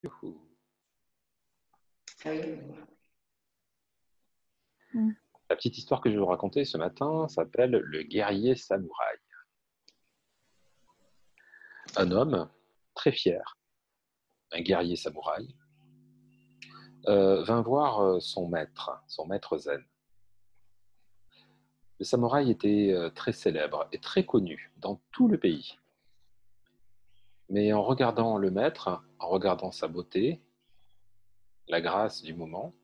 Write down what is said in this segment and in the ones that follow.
Youhou. Ah oui. La petite histoire que je vais vous raconter ce matin s'appelle Le guerrier samouraï. Un homme très fier, un guerrier samouraï, vint voir son maître zen. Le samouraï était très célèbre et très connu dans tout le pays. Mais en regardant le maître, en regardant sa beauté, la grâce du moment,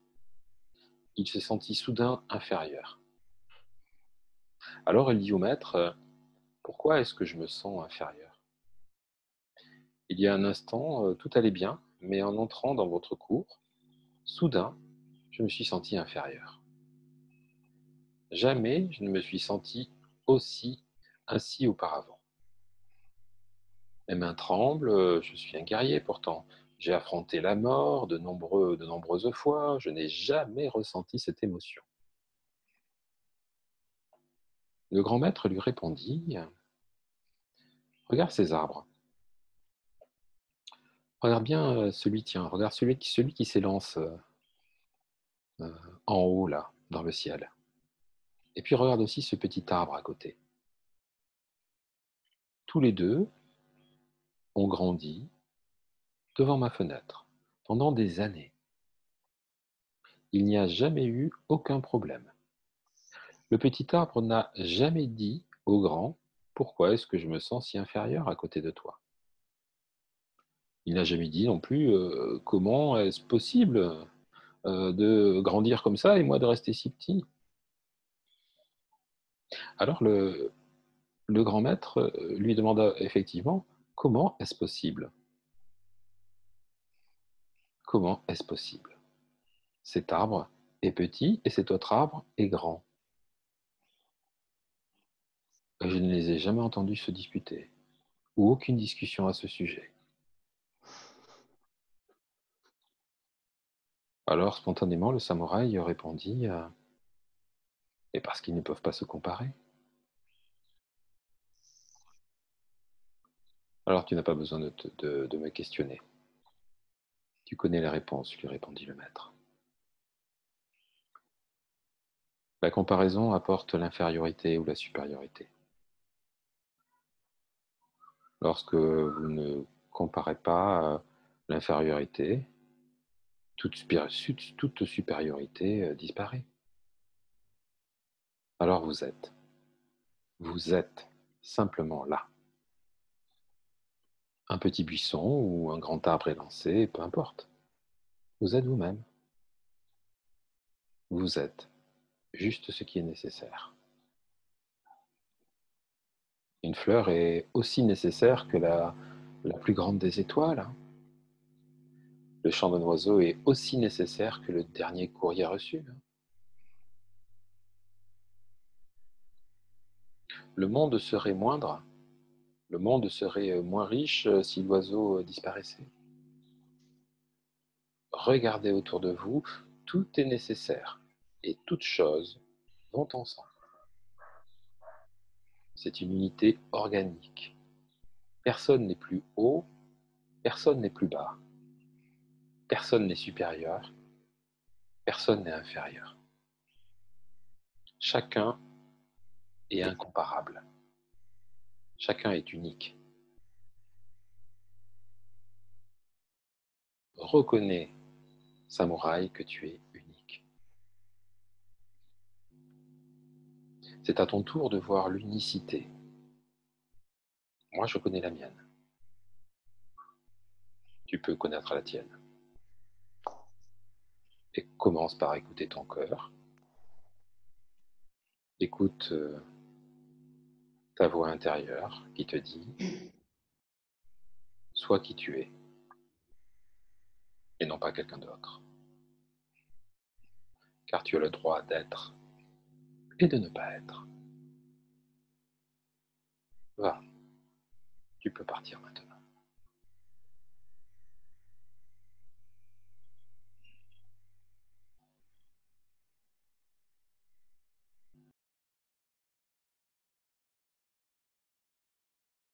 il se sentit soudain inférieur. Alors il dit au maître, pourquoi est-ce que je me sens inférieur? Il y a un instant, tout allait bien, mais en entrant dans votre cour, soudain, je me suis senti inférieur. Jamais je ne me suis senti ainsi auparavant. Mes mains tremblent, je suis un guerrier pourtant. J'ai affronté la mort de nombreuses fois, je n'ai jamais ressenti cette émotion. Le grand maître lui répondit, regarde ces arbres, regarde bien regarde celui qui s'élance euh, en haut là, dans le ciel. Et puis regarde aussi ce petit arbre à côté. Tous les deux ont grandi devant ma fenêtre pendant des années. Il n'y a jamais eu aucun problème. Le petit arbre n'a jamais dit au grand, pourquoi est-ce que je me sens si inférieur à côté de toi? Il n'a jamais dit non plus, comment est-ce possible de grandir comme ça et moi de rester si petit? Alors le grand maître lui demanda effectivement, comment est-ce possible? Comment est-ce possible? Cet arbre est petit et cet autre arbre est grand. Je ne les ai jamais entendus se disputer, ou aucune discussion à ce sujet. Alors, spontanément, le samouraï répondit, et parce qu'ils ne peuvent pas se comparer. Alors, tu n'as pas besoin de me questionner. Tu connais les réponses, lui répondit le maître. La comparaison apporte l'infériorité ou la supériorité. Lorsque vous ne comparez pas l'infériorité, toute supériorité disparaît. Alors vous êtes simplement là. Un petit buisson ou un grand arbre élancé, peu importe. Vous êtes vous-même. Vous êtes juste ce qui est nécessaire. Une fleur est aussi nécessaire que la plus grande des étoiles. Le chant d'un oiseau est aussi nécessaire que le dernier courrier reçu. Le monde serait moindre, le monde serait moins riche si l'oiseau disparaissait. Regardez autour de vous, tout est nécessaire et toutes choses vont ensemble. C'est une unité organique. Personne n'est plus haut, personne n'est plus bas. Personne n'est supérieur, personne n'est inférieur. Chacun est incomparable. Chacun est unique. Reconnais, samouraï, que tu es unique. C'est à ton tour de voir l'unicité. Moi, je connais la mienne. Tu peux connaître la tienne. Et commence par écouter ton cœur. Écoute ta voix intérieure qui te dit « Sois qui tu es » et non pas quelqu'un d'autre. Car tu as le droit d'être et de ne pas être. Va, tu peux partir maintenant.